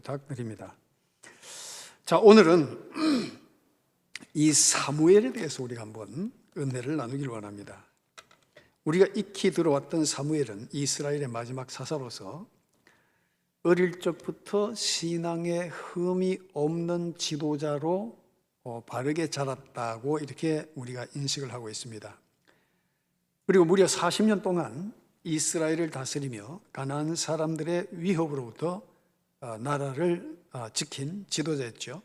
부탁드립니다. 자, 오늘은 이 사무엘에 대해서 우리가 한번 은혜를 나누기를 원합니다. 우리가 익히 들어왔던 사무엘은 이스라엘의 마지막 사사로서 어릴 적부터 신앙에 흠이 없는 지도자로 바르게 자랐다고 이렇게 우리가 인식을 하고 있습니다. 그리고 무려 40년 동안 이스라엘을 다스리며 가나안 사람들의 위협으로부터 나라를 지킨 지도자였죠.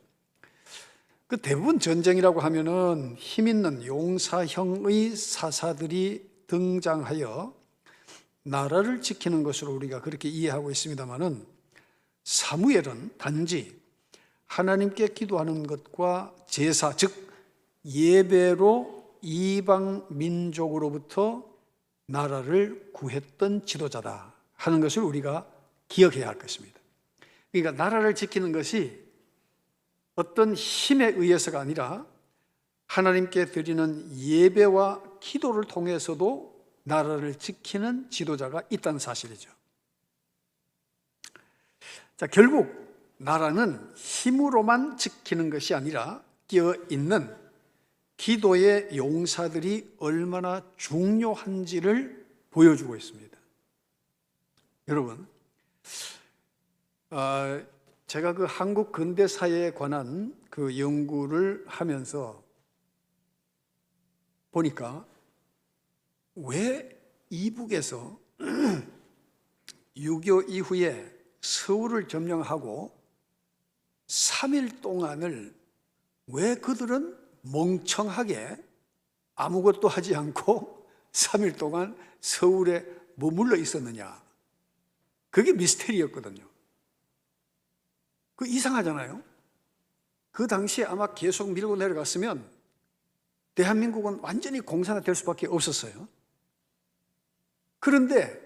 그 대부분 전쟁이라고 하면은 힘 있는 용사형의 사사들이 등장하여 나라를 지키는 것으로 우리가 그렇게 이해하고 있습니다만은 사무엘은 단지 하나님께 기도하는 것과 제사, 즉 예배로 이방 민족으로부터 나라를 구했던 지도자다 하는 것을 우리가 기억해야 할 것입니다. 그러니까 나라를 지키는 것이 어떤 힘에 의해서가 아니라 하나님께 드리는 예배와 기도를 통해서도 나라를 지키는 지도자가 있다는 사실이죠. 자, 결국 나라는 힘으로만 지키는 것이 아니라 끼어있는 기도의 용사들이 얼마나 중요한지를 보여주고 있습니다. 여러분, 제가 그 한국 근대사에 관한 그 연구를 하면서 보니까 왜 이북에서 6.25 이후에 서울을 점령하고 3일 동안을 왜 그들은 멍청하게 아무것도 하지 않고 3일 동안 서울에 머물러 있었느냐. 그게 미스테리였거든요. 그 이상하잖아요. 그 당시에 아마 계속 밀고 내려갔으면 대한민국은 완전히 공산화될 수밖에 없었어요. 그런데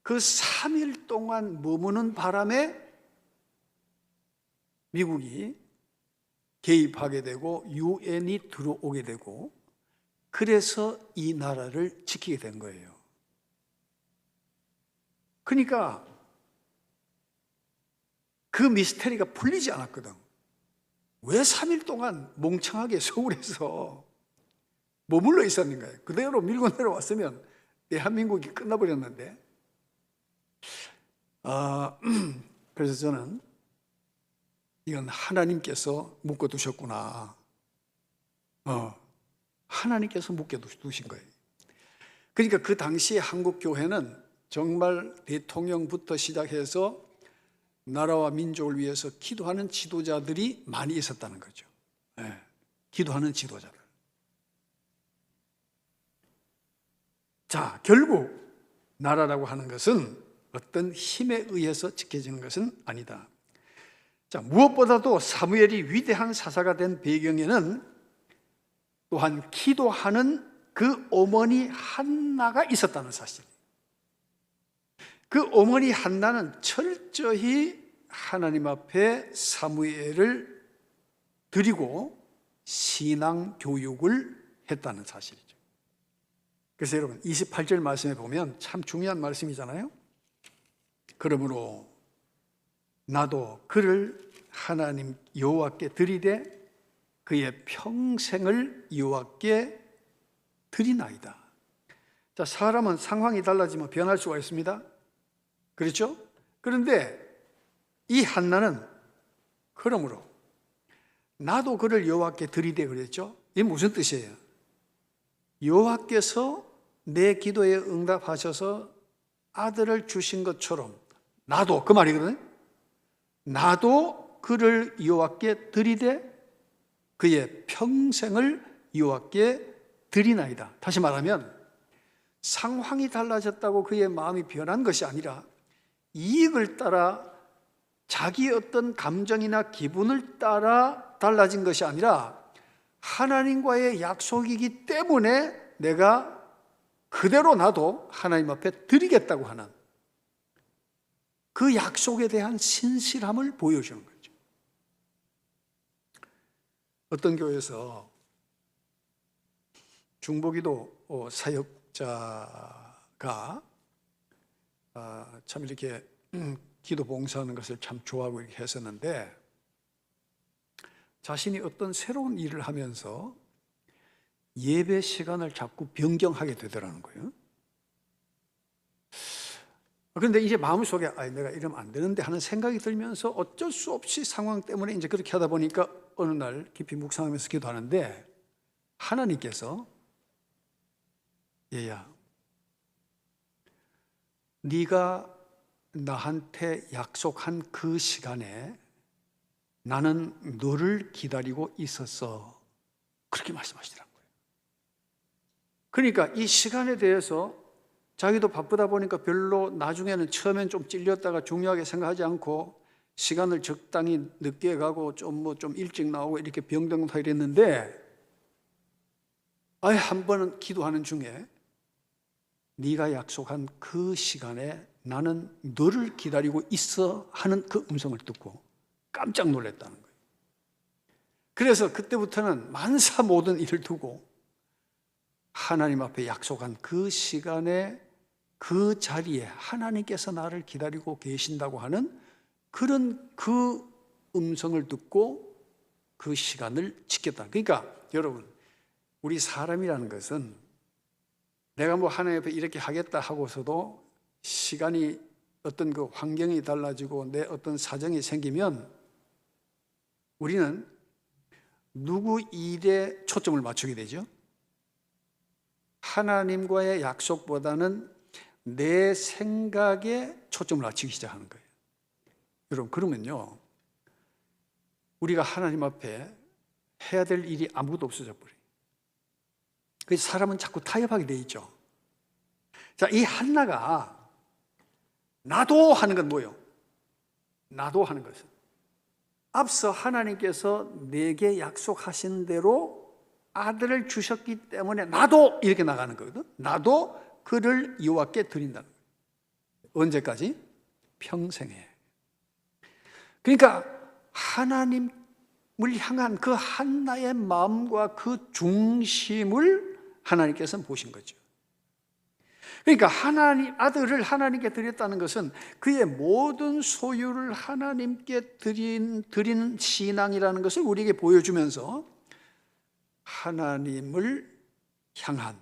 그 3일 동안 머무는 바람에 미국이 개입하게 되고 유엔이 들어오게 되고 그래서 이 나라를 지키게 된 거예요. 그러니까 그 미스테리가 풀리지 않았거든. 왜 3일 동안 멍청하게 서울에서 머물러 있었는가요? 그대로 밀고 내려왔으면 대한민국이 끝나버렸는데. 그래서 저는 이건 하나님께서 묶어두셨구나. 하나님께서 묶어두신 거예요. 그러니까 그 당시 한국 교회는 정말 대통령부터 시작해서 나라와 민족을 위해서 기도하는 지도자들이 많이 있었다는 거죠. 기도하는 지도자들. 자, 결국 나라라고 하는 것은 어떤 힘에 의해서 지켜지는 것은 아니다. 자, 무엇보다도 사무엘이 위대한 사사가 된 배경에는 또한 기도하는 그 어머니 한나가 있었다는 사실. 그 어머니 한나는 철저히 하나님 앞에 사무엘을 드리고 신앙 교육을 했다는 사실이죠. 그래서 여러분 28절 말씀에 보면 참 중요한 말씀이잖아요. 그러므로 나도 그를 하나님 여호와께 드리되 그의 평생을 여호와께 드리나이다. 자, 사람은 상황이 달라지면 변할 수가 있습니다. 그렇죠? 그런데 이 한나는 그러므로 나도 그를 여호와께 드리되 그랬죠? 이게 무슨 뜻이에요? 여호와께서 내 기도에 응답하셔서 아들을 주신 것처럼 나도, 그 말이거든요. 나도 그를 여호와께 드리되 그의 평생을 여호와께 드리나이다. 다시 말하면 상황이 달라졌다고 그의 마음이 변한 것이 아니라 이익을 따라 자기의 어떤 감정이나 기분을 따라 달라진 것이 아니라 하나님과의 약속이기 때문에 내가 그대로 나도 하나님 앞에 드리겠다고 하는 그 약속에 대한 신실함을 보여주는 거죠. 어떤 교회에서 중보기도 사역자가 참 이렇게 기도 봉사하는 것을 참 좋아하고 이렇게 했었는데 자신이 어떤 새로운 일을 하면서 예배 시간을 자꾸 변경하게 되더라는 거예요. 그런데 이제 마음속에 내가 이러면 안 되는데 하는 생각이 들면서 어쩔 수 없이 상황 때문에 이제 그렇게 하다 보니까 어느 날 깊이 묵상하면서 기도하는데 하나님께서 얘야, 네가 나한테 약속한 그 시간에 나는 너를 기다리고 있었어. 그렇게 말씀하시더라고요. 그러니까 이 시간에 대해서 자기도 바쁘다 보니까 별로 나중에는 처음엔 좀 찔렸다가 중요하게 생각하지 않고 시간을 적당히 늦게 가고 좀 일찍 나오고 이렇게 병등다 이랬는데 한 번은 기도하는 중에 네가 약속한 그 시간에 나는 너를 기다리고 있어 하는 그 음성을 듣고 깜짝 놀랐다는 거예요. 그래서 그때부터는 만사 모든 일을 두고 하나님 앞에 약속한 그 시간에 그 자리에 하나님께서 나를 기다리고 계신다고 하는 그런 그 음성을 듣고 그 시간을 지켰다. 그러니까 여러분, 우리 사람이라는 것은 내가 하나님 앞에 이렇게 하겠다 하고서도 시간이 어떤 그 환경이 달라지고 내 어떤 사정이 생기면 우리는 누구 일에 초점을 맞추게 되죠? 하나님과의 약속보다는 내 생각에 초점을 맞추기 시작하는 거예요. 여러분, 그러면요, 우리가 하나님 앞에 해야 될 일이 아무것도 없어져 버려요. 그래서 사람은 자꾸 타협하게 돼 있죠. 자, 이 한나가 나도 하는 건 뭐예요? 나도 하는 것은 앞서 하나님께서 내게 약속하신 대로 아들을 주셨기 때문에 나도 이렇게 나가는 거거든. 나도 그를 여호와께 드린다는 거예요. 언제까지? 평생에. 그러니까 하나님을 향한 그 한나의 마음과 그 중심을 하나님께서는 보신 거죠. 그러니까 아들을 하나님께 드렸다는 것은 그의 모든 소유를 하나님께 드린 신앙이라는 것을 우리에게 보여주면서 하나님을 향한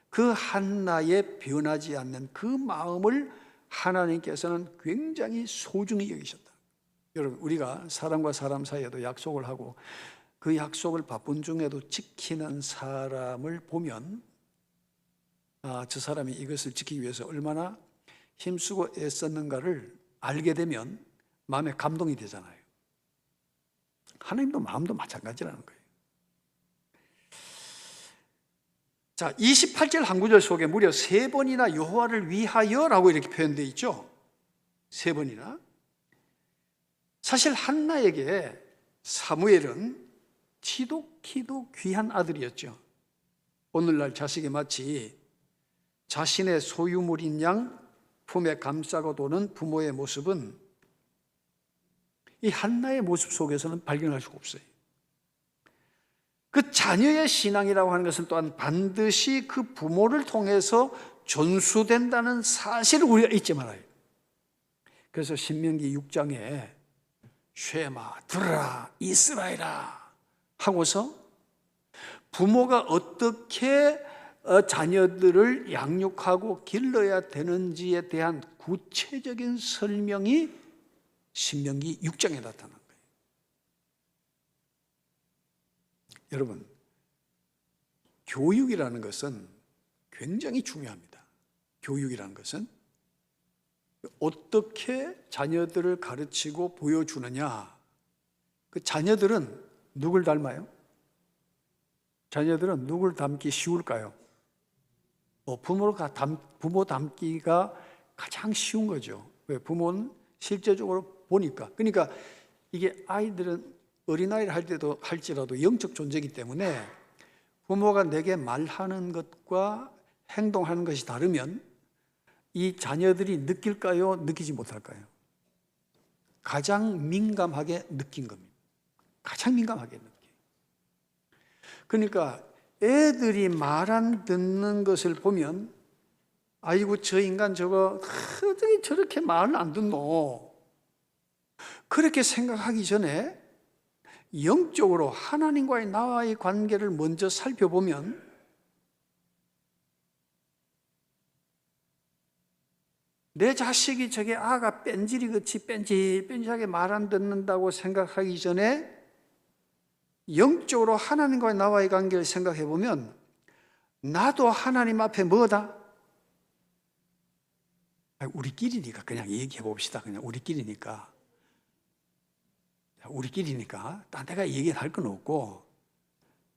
그 한나의 변하지 않는 그 마음을 하나님께서는 굉장히 소중히 여기셨다. 여러분, 우리가 사람과 사람 사이에도 약속을 하고 그 약속을 바쁜 중에도 지키는 사람을 보면 저 사람이 이것을 지키기 위해서 얼마나 힘쓰고 애썼는가를 알게 되면 마음에 감동이 되잖아요. 하나님도 마음도 마찬가지라는 거예요. 자, 28절 한 구절 속에 무려 3번이나 여호와를 위하여라고 이렇게 표현되어 있죠. 3번이나. 사실 한나에게 사무엘은 지독히도 귀한 아들이었죠. 오늘날 자식이 마치 자신의 소유물인 양 품에 감싸고 도는 부모의 모습은 이 한나의 모습 속에서는 발견할 수가 없어요. 그 자녀의 신앙이라고 하는 것은 또한 반드시 그 부모를 통해서 전수된다는 사실을 우리가 잊지 말아요. 그래서 신명기 6장에 쉐마 들으라 이스라엘아 하고서 부모가 어떻게 자녀들을 양육하고 길러야 되는지에 대한 구체적인 설명이 신명기 6장에 나타난 거예요. 여러분, 교육이라는 것은 굉장히 중요합니다. 교육이라는 것은 어떻게 자녀들을 가르치고 보여주느냐. 그 자녀들은 누굴 닮아요? 자녀들은 누굴 닮기 쉬울까요? 부모 닮기가 가장 쉬운 거죠. 왜? 부모는 실제적으로 보니까. 그러니까 이게 아이들은 어린아이를 할지라도 영적 존재이기 때문에 부모가 내게 말하는 것과 행동하는 것이 다르면 이 자녀들이 느낄까요? 느끼지 못할까요? 가장 민감하게 느낀 겁니다. 가장 민감하게 느껴요. 그러니까 애들이 말 안 듣는 것을 보면 아이고 저 인간 저거 어떻게 저렇게 말을 안 듣노? 그렇게 생각하기 전에 영적으로 하나님과의 나와의 관계를 먼저 살펴보면 내 자식이 저게 아가 뺀질이같이 뺀질뺀질하게 말 안 듣는다고 생각하기 전에 영적으로 하나님과의 나와의 관계를 생각해 보면 나도 하나님 앞에 뭐다? 우리끼리니까 그냥 얘기해 봅시다. 그냥 우리끼리니까 딴 데가 얘기할 건 없고,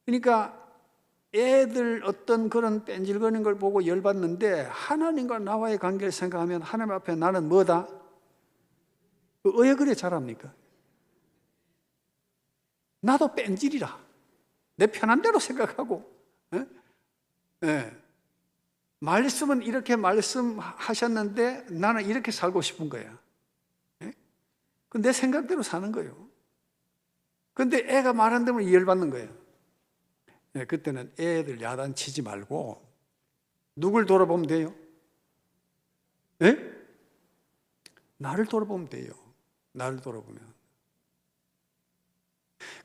그러니까 애들 어떤 그런 뺀질거리는 걸 보고 열받는데 하나님과 나와의 관계를 생각하면 하나님 앞에 나는 뭐다? 왜 그래 잘합니까? 나도 뺀질이라 내 편한 대로 생각하고, 말씀은 이렇게 말씀하셨는데 나는 이렇게 살고 싶은 거야. 내 생각대로 사는 거예요. 근데 애가 말 안 들으면 열받는 거예요. 그때는 애들 야단치지 말고 누굴 돌아보면 돼요? 나를 돌아보면 돼요. 나를 돌아보면.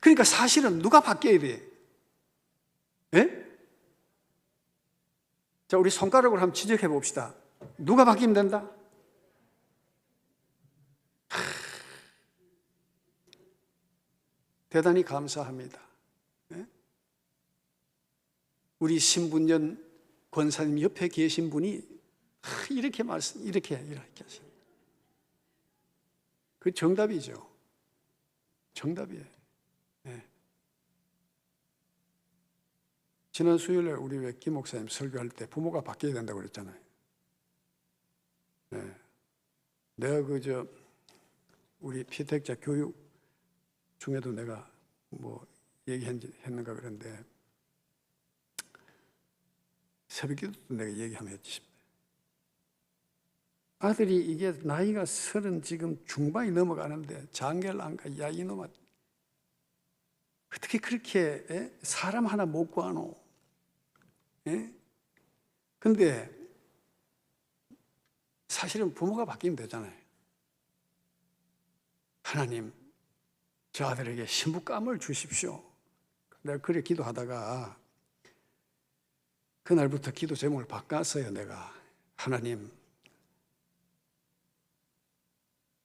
그러니까 사실은 누가 바뀌어야 돼? 자, 우리 손가락으로 한번 지적해 봅시다. 누가 바뀌면 된다? 대단히 감사합니다. 우리 신분전 권사님 옆에 계신 분이 이렇게 하십니다. 그 정답이죠. 정답이에요. 지난 수요일에 우리 왜 김 목사님 설교할 때 부모가 바뀌어야 된다고 그랬잖아요. 내가 우리 피택자 교육 중에도 내가 뭐 얘기했는가 그런데 새벽기도도 내가 얘기하면 했지. 아들이 이게 나이가 30 지금 중반이 넘어가는데 장계를 안 가. 야, 이놈아 어떻게 그렇게 사람 하나 못 구하노? 근데 사실은 부모가 바뀌면 되잖아요. 하나님, 저 아들에게 신부감을 주십시오. 내가 그래 기도하다가 그날부터 기도 제목을 바꿨어요. 내가 하나님,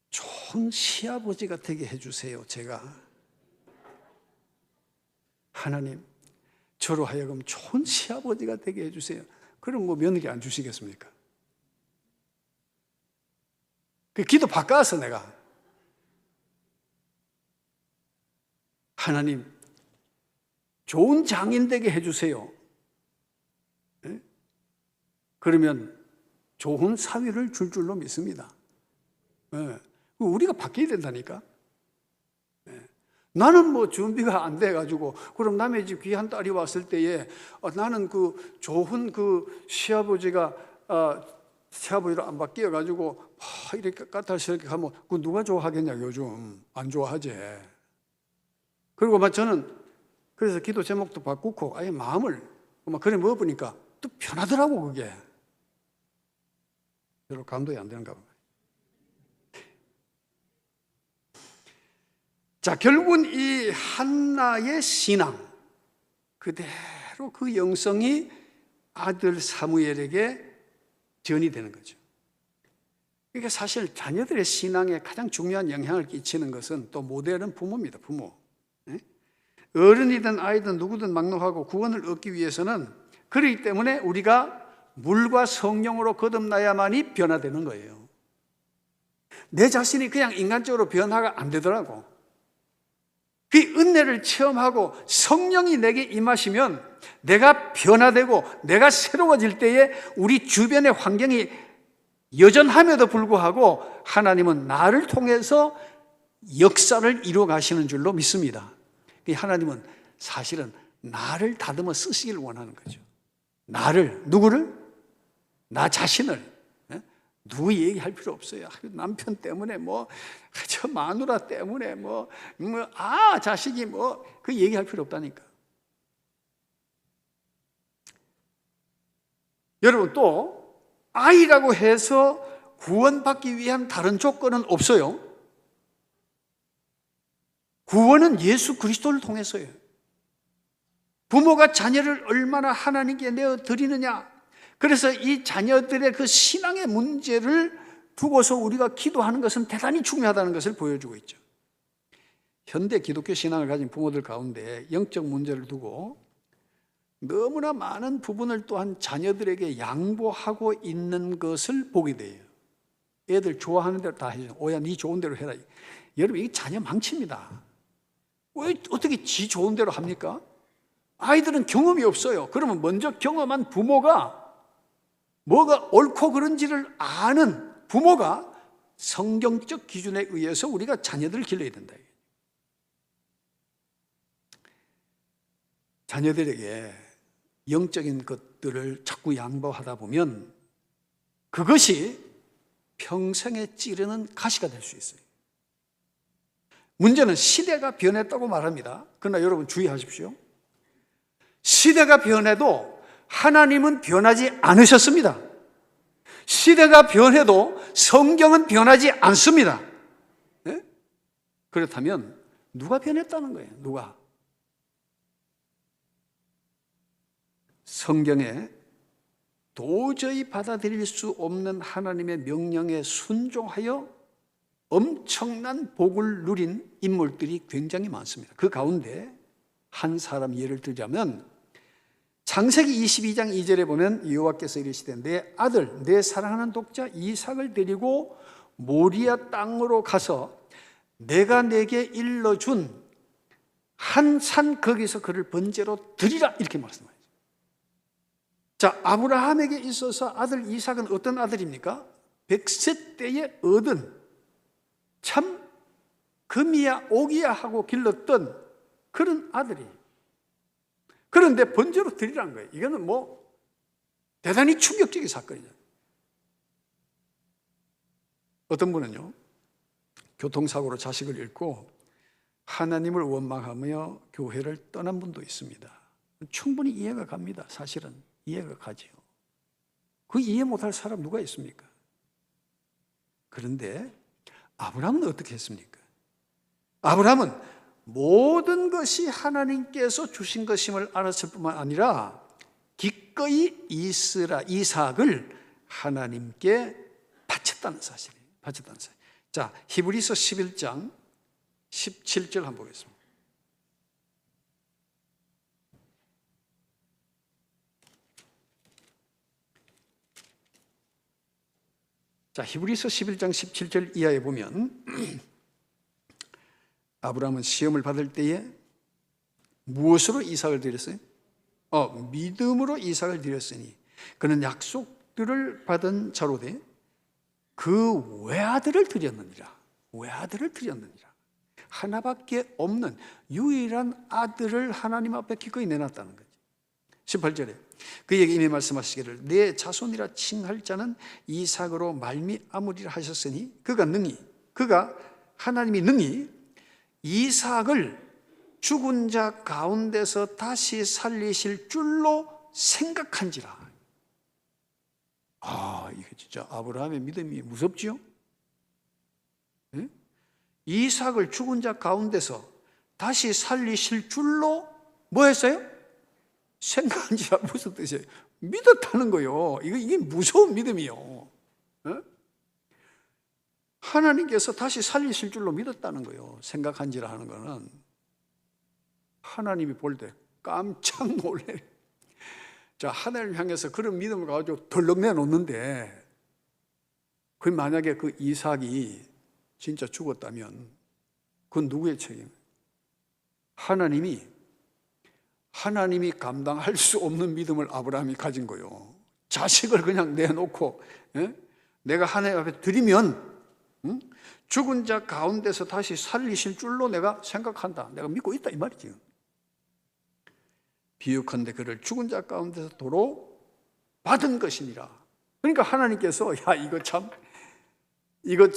좋은 시아버지가 되게 해주세요. 제가 하나님, 저로 하여금 좋은 시아버지가 되게 해주세요. 그럼 뭐 며느리 안 주시겠습니까? 그 기도 바꿔서 내가 하나님, 좋은 장인 되게 해주세요. 그러면 좋은 사위를 줄 줄로 믿습니다. 우리가 바뀌어야 된다니까. 나는 뭐 준비가 안 돼가지고, 그럼 남의 집 귀한 딸이 왔을 때에 나는 그 좋은 그 시아버지로 안 바뀌어가지고 이렇게 까탈스럽게 하면 그 누가 좋아하겠냐, 요즘. 안 좋아하지. 그리고 저는 그래서 기도 제목도 바꾸고 아예 마음을 그래 먹어보니까 또 편하더라고, 그게. 별로 감동이 안 되는가 봐. 자, 결국은 이 한나의 신앙, 그대로 그 영성이 아들 사무엘에게 전이 되는 거죠. 그러니까 사실 자녀들의 신앙에 가장 중요한 영향을 끼치는 것은 또 모델은 부모입니다, 부모. 어른이든 아이든 누구든 막론하고 구원을 얻기 위해서는 그렇기 때문에 우리가 물과 성령으로 거듭나야만이 변화되는 거예요. 내 자신이 그냥 인간적으로 변화가 안 되더라고. 그 은혜를 체험하고 성령이 내게 임하시면 내가 변화되고 내가 새로워질 때에 우리 주변의 환경이 여전함에도 불구하고 하나님은 나를 통해서 역사를 이루어 가시는 줄로 믿습니다. 하나님은 사실은 나를 다듬어 쓰시길 원하는 거죠. 나를, 누구를? 나 자신을. 누구 얘기할 필요 없어요. 남편 때문에 저 마누라 때문에 자식이 그 얘기할 필요 없다니까. 여러분, 또 아이라고 해서 구원받기 위한 다른 조건은 없어요. 구원은 예수 그리스도를 통해서예요. 부모가 자녀를 얼마나 하나님께 내어 드리느냐. 그래서 이 자녀들의 그 신앙의 문제를 두고서 우리가 기도하는 것은 대단히 중요하다는 것을 보여주고 있죠. 현대 기독교 신앙을 가진 부모들 가운데 영적 문제를 두고 너무나 많은 부분을 또한 자녀들에게 양보하고 있는 것을 보게 돼요. 애들 좋아하는 대로 다 해줘. 오야, 네 좋은 대로 해라. 여러분, 이게 자녀 망칩니다. 왜 어떻게 지 좋은 대로 합니까? 아이들은 경험이 없어요. 그러면 먼저 경험한 부모가 뭐가 옳고 그른지를 아는 부모가 성경적 기준에 의해서 우리가 자녀들을 길러야 된다. 자녀들에게 영적인 것들을 자꾸 양보하다 보면 그것이 평생에 찌르는 가시가 될 수 있어요. 문제는 시대가 변했다고 말합니다. 그러나 여러분 주의하십시오. 시대가 변해도 하나님은 변하지 않으셨습니다. 시대가 변해도 성경은 변하지 않습니다. 네? 그렇다면 누가 변했다는 거예요? 누가? 성경에 도저히 받아들일 수 없는 하나님의 명령에 순종하여 엄청난 복을 누린 인물들이 굉장히 많습니다. 그 가운데 한 사람 예를 들자면 창세기 22장 2절에 보면 여호와께서 이르시되 내 아들 내 사랑하는 독자 이삭을 데리고 모리아 땅으로 가서 내가 내게 일러준 한 산 거기서 그를 번제로 드리라 이렇게 말씀하죠. 자, 아브라함에게 있어서 아들 이삭은 어떤 아들입니까? 100세 때에 얻은 참 금이야 옥이야 하고 길렀던 그런 아들이. 그런데 번제로 드리라는 거예요. 이거는 뭐 대단히 충격적인 사건이죠. 어떤 분은요, 교통사고로 자식을 잃고 하나님을 원망하며 교회를 떠난 분도 있습니다. 충분히 이해가 갑니다. 사실은 이해가 가지요. 그 이해 못할 사람 누가 있습니까? 그런데 아브라함은 어떻게 했습니까? 아브라함은 모든 것이 하나님께서 주신 것임을 알았을 뿐만 아니라 기꺼이 이삭을 하나님께 바쳤다는 사실이에요. 바쳤다는 사실. 자, 히브리서 11장 17절 한번 보겠습니다. 자, 히브리서 11장 17절 이하에 보면 아브라함은 시험을 받을 때에 무엇으로 이삭을 드렸어요? 믿음으로 이삭을 드렸으니 그는 약속들을 받은 자로되 그 외아들을 드렸느니라. 외아들을 드렸느니라. 하나밖에 없는 유일한 아들을 하나님 앞에 기꺼이 내놨다는 거지. 18절에 그에게 이미 말씀하시기를 내 자손이라 칭할 자는 이삭으로 말미암으리라 하셨으니 그가 하나님이 능히 이삭을 죽은 자 가운데서 다시 살리실 줄로 생각한지라. 이게 진짜 아브라함의 믿음이 무섭지요? 네? 이삭을 죽은 자 가운데서 다시 살리실 줄로 뭐 했어요? 생각한지라. 무슨 뜻이에요? 믿었다는 거요. 이게 무서운 믿음이요. 네? 하나님께서 다시 살리실 줄로 믿었다는 거예요. 생각한지라 하는 거는 하나님이 볼 때 깜짝 놀래요. 자, 하나님을 향해서 그런 믿음을 가지고 덜렁 내놓는데 그 만약에 그 이삭이 진짜 죽었다면 그건 누구의 책임이에요? 하나님이 감당할 수 없는 믿음을 아브라함이 가진 거예요. 자식을 그냥 내놓고 내가 하나님 앞에 드리면 죽은 자 가운데서 다시 살리실 줄로 내가 생각한다. 내가 믿고 있다 이 말이지. 비유컨대 그를 죽은 자 가운데서 도로 받은 것이니라. 그러니까 하나님께서 이거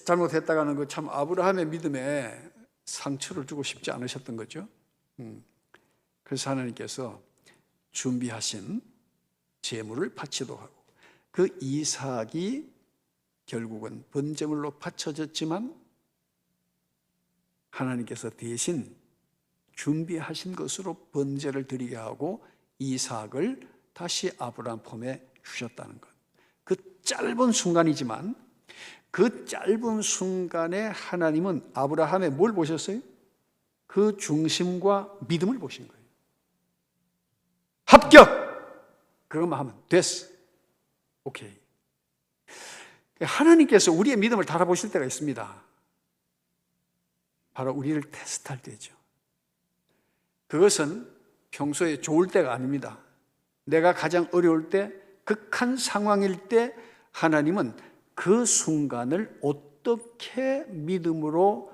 잘못했다가 하는 거 참 아브라함의 믿음에 상처를 주고 싶지 않으셨던 거죠. 그래서 하나님께서 준비하신 제물을 바치도록 하고 그 이삭이 결국은 번제물로 바쳐졌지만 하나님께서 대신 준비하신 것으로 번제를 드리게 하고 이삭을 다시 아브라함 품에 주셨다는 것. 그 짧은 순간이지만 그 짧은 순간에 하나님은 아브라함의 뭘 보셨어요? 그 중심과 믿음을 보신 거예요. 합격! 그것만 하면 됐어. 오케이. 하나님께서 우리의 믿음을 달아보실 때가 있습니다. 바로 우리를 테스트할 때죠. 그것은 평소에 좋을 때가 아닙니다. 내가 가장 어려울 때, 극한 상황일 때 하나님은 그 순간을 어떻게 믿음으로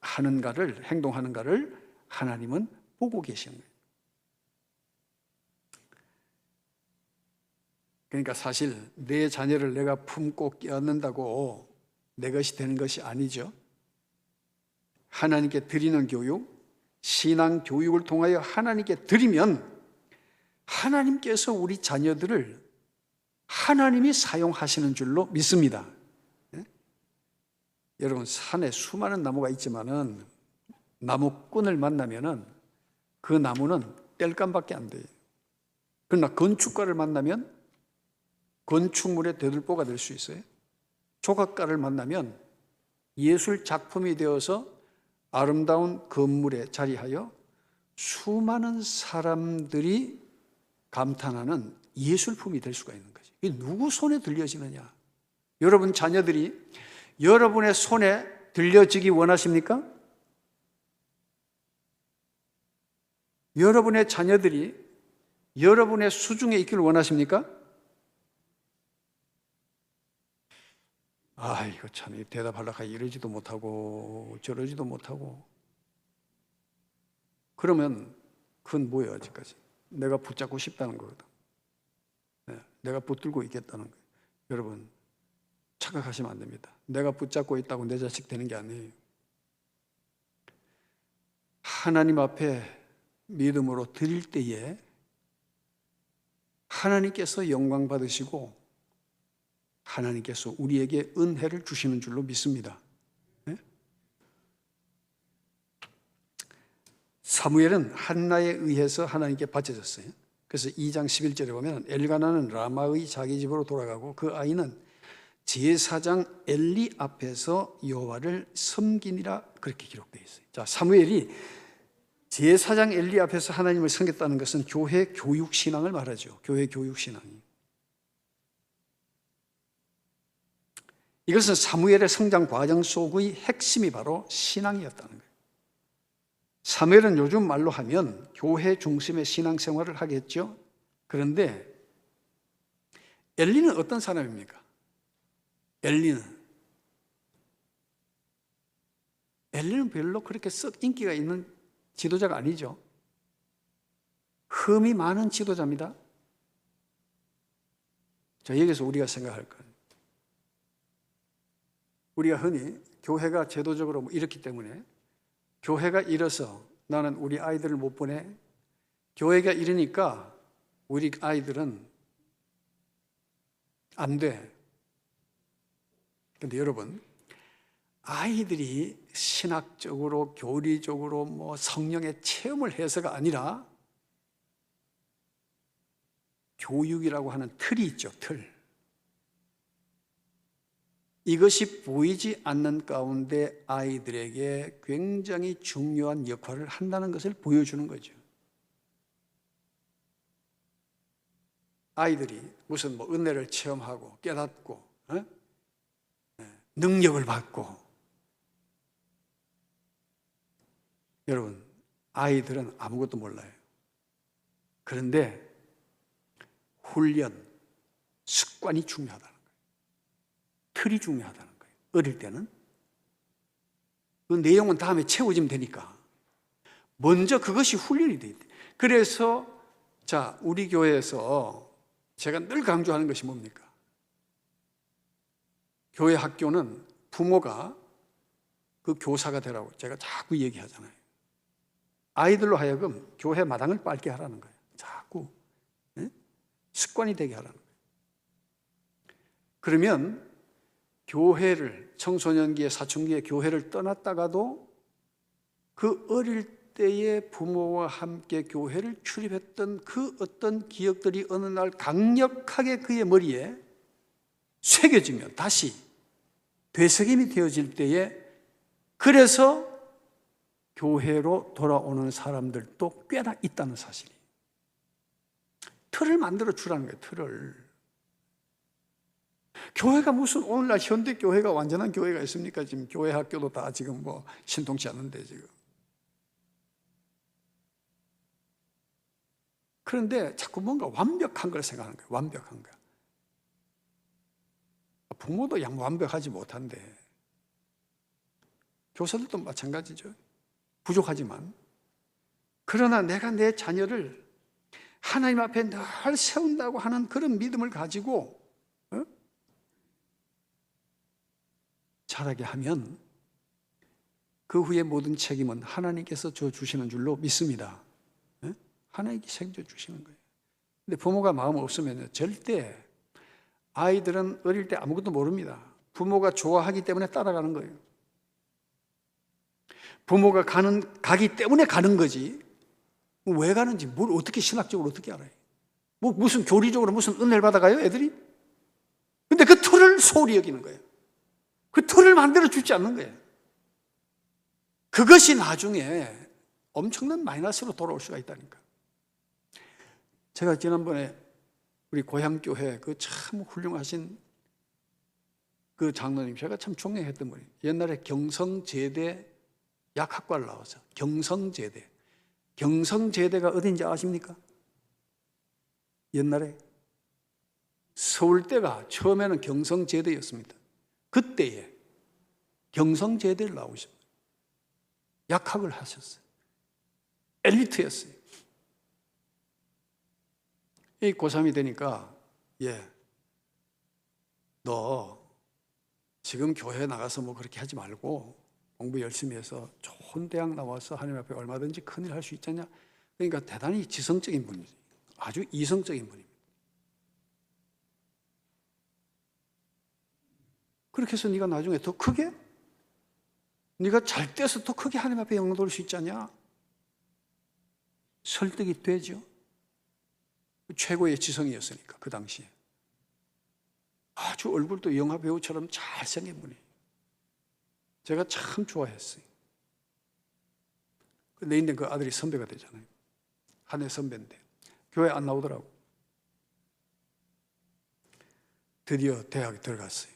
하는가를, 행동하는가를 하나님은 보고 계시는 거예요. 그러니까 사실 내 자녀를 내가 품고 껴안는다고 내 것이 되는 것이 아니죠. 하나님께 드리는 교육, 신앙 교육을 통하여 하나님께 드리면 하나님께서 우리 자녀들을 하나님이 사용하시는 줄로 믿습니다. 네? 여러분, 산에 수많은 나무가 있지만은 나무꾼을 만나면은 그 나무는 땔감밖에 안 돼요. 그러나 건축가를 만나면 건축물의 대들보가 될 수 있어요. 조각가를 만나면 예술 작품이 되어서 아름다운 건물에 자리하여 수많은 사람들이 감탄하는 예술품이 될 수가 있는 거죠. 이게 누구 손에 들려지느냐? 여러분 자녀들이 여러분의 손에 들려지기 원하십니까? 여러분의 자녀들이 여러분의 수중에 있기를 원하십니까? 이거 참 대답하려고 이러지도 못하고 저러지도 못하고. 그러면 그건 뭐예요 아직까지? 내가 붙잡고 싶다는 거거든. 네, 내가 붙들고 있겠다는 거예요. 여러분 착각하시면 안 됩니다. 내가 붙잡고 있다고 내 자식 되는 게 아니에요. 하나님 앞에 믿음으로 드릴 때에 하나님께서 영광 받으시고 하나님께서 우리에게 은혜를 주시는 줄로 믿습니다. 네? 사무엘은 한나에 의해서 하나님께 바쳐졌어요. 그래서 2장 11절에 보면 엘가나는 라마의 자기 집으로 돌아가고 그 아이는 제사장 엘리 앞에서 여호와를 섬기니라 그렇게 기록되어 있어요. 자, 사무엘이 제사장 엘리 앞에서 하나님을 섬겼다는 것은 교회 교육 신앙을 말하죠. 교회 교육 신앙이. 이것은 사무엘의 성장 과정 속의 핵심이 바로 신앙이었다는 거예요. 사무엘은 요즘 말로 하면 교회 중심의 신앙생활을 하겠죠. 그런데 엘리는 어떤 사람입니까? 엘리는 별로 그렇게 썩 인기가 있는 지도자가 아니죠. 흠이 많은 지도자입니다. 자, 여기서 우리가 생각할 거예요. 우리가 흔히 교회가 제도적으로 이렇기 때문에 교회가 이래서 나는 우리 아이들을 못 보내. 교회가 이러니까 우리 아이들은 안 돼. 근데 여러분, 아이들이 신학적으로, 교리적으로 성령의 체험을 해서가 아니라 교육이라고 하는 틀이 있죠, 틀. 이것이 보이지 않는 가운데 아이들에게 굉장히 중요한 역할을 한다는 것을 보여주는 거죠. 아이들이 무슨 은혜를 체험하고 깨닫고 능력을 받고. 여러분, 아이들은 아무것도 몰라요. 그런데 훈련, 습관이 중요하다는 거예요. 틀이 중요하다는 거예요. 어릴 때는 그 내용은 다음에 채워지면 되니까 먼저 그것이 훈련이 돼 있대. 그래서 자, 우리 교회에서 제가 늘 강조하는 것이 뭡니까? 교회 학교는 부모가 그 교사가 되라고 제가 자꾸 얘기하잖아요. 아이들로 하여금 교회 마당을 밟게 하라는 거예요. 자꾸 습관이 되게 하라는 거예요. 그러면 교회를, 청소년기에 사춘기에 교회를 떠났다가도 그 어릴 때의 부모와 함께 교회를 출입했던 그 어떤 기억들이 어느 날 강력하게 그의 머리에 새겨지면 다시 되새김이 되어질 때에, 그래서 교회로 돌아오는 사람들도 꽤나 있다는 사실이, 틀을 만들어 주라는 거예요. 틀을. 교회가 무슨 오늘날 현대 교회가 완전한 교회가 있습니까? 지금 교회 학교도 다 지금 뭐 신통치 않은데 지금. 그런데 자꾸 뭔가 완벽한 걸 생각하는 거예요. 완벽한 거. 부모도 완벽하지 못한데 교사들도 마찬가지죠. 부족하지만. 그러나 내가 내 자녀를 하나님 앞에 늘 세운다고 하는 그런 믿음을 가지고 자라게 하면 그 후에 모든 책임은 하나님께서 주시는 줄로 믿습니다. 하나님께 책임져 주시는 거예요. 근데 부모가 마음 없으면 절대, 아이들은 어릴 때 아무것도 모릅니다. 부모가 좋아하기 때문에 따라가는 거예요. 부모가 가기 때문에 가는 거지, 왜 가는지, 뭘 어떻게 신학적으로 어떻게 알아요? 뭐 무슨 교리적으로 무슨 은혜를 받아가요, 애들이? 근데 그 틀을 소홀히 여기는 거예요. 그 틀을 만들어 주지 않는 거예요. 그것이 나중에 엄청난 마이너스로 돌아올 수가 있다니까. 제가 지난번에 우리 고향교회 그 참 훌륭하신 그 장로님, 제가 참 존경했던 분이 옛날에 경성제대 약학과를 나와서, 경성제대가 어딘지 아십니까? 옛날에 서울대가 처음에는 경성제대였습니다. 그때에 경성제대를 나오셨어요. 약학을 하셨어요. 엘리트였어요. 이 고3이 되니까, 너 지금 교회 나가서 뭐 그렇게 하지 말고 공부 열심히 해서 좋은 대학 나와서 하나님 앞에 얼마든지 큰일 할 수 있잖냐. 그러니까 대단히 지성적인 분이지, 아주 이성적인 분입니다. 그렇게 해서 네가 나중에 더 크게, 네가 잘 돼서 더 크게 하나님 앞에 영광 돌릴 수 있잖냐. 설득이 되죠. 최고의 지성이었으니까 그 당시에. 아주 얼굴도 영화 배우처럼 잘생긴 분이. 제가 참 좋아했어요. 내 인생 그 아들이 선배가 되잖아요. 한 해 선배인데 교회 안 나오더라고. 드디어 대학에 들어갔어요.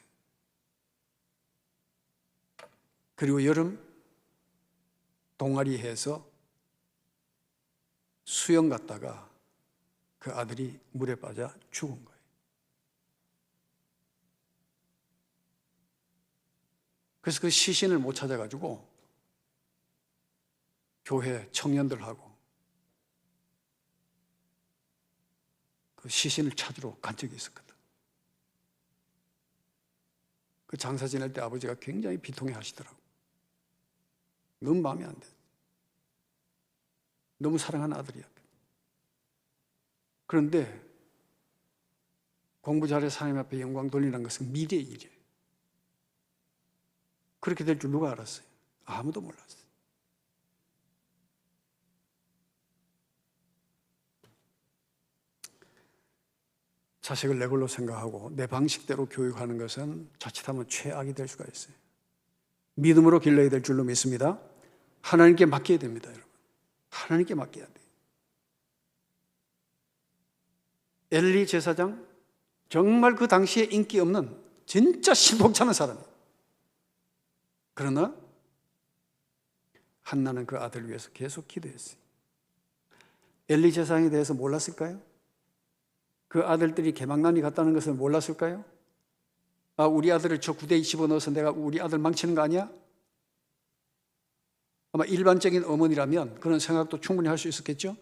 그리고 여름 동아리 해서 수영 갔다가 그 아들이 물에 빠져 죽은 거예요. 그래서 그 시신을 못 찾아가지고 교회 청년들하고 그 시신을 찾으러 간 적이 있었거든. 그 장사 지낼 때 아버지가 굉장히 비통해 하시더라고. 너무 마음에 안 돼. 너무 사랑하는 아들이야. 그런데 공부 잘해서 하나님 앞에 영광 돌리는 것은 미래의 일이에요. 그렇게 될 줄 누가 알았어요? 아무도 몰랐어요. 자식을 내 걸로 생각하고 내 방식대로 교육하는 것은 자칫하면 최악이 될 수가 있어요. 믿음으로 길러야 될 줄로 믿습니다. 하나님께 맡겨야 됩니다, 여러분. 하나님께 맡겨야 돼요. 엘리 제사장, 정말 그 당시에 인기 없는 진짜 신복찮은 사람이에요. 그러나 한나는 그 아들을 위해서 계속 기도했어요. 엘리 제사장에 대해서 몰랐을까요? 그 아들들이 개망난이 갔다는 것을 몰랐을까요? 아, 우리 아들을 저 구대에 집어넣어서 내가 우리 아들 망치는 거 아니야? 아마 일반적인 어머니라면 그런 생각도 충분히 할 수 있었겠죠?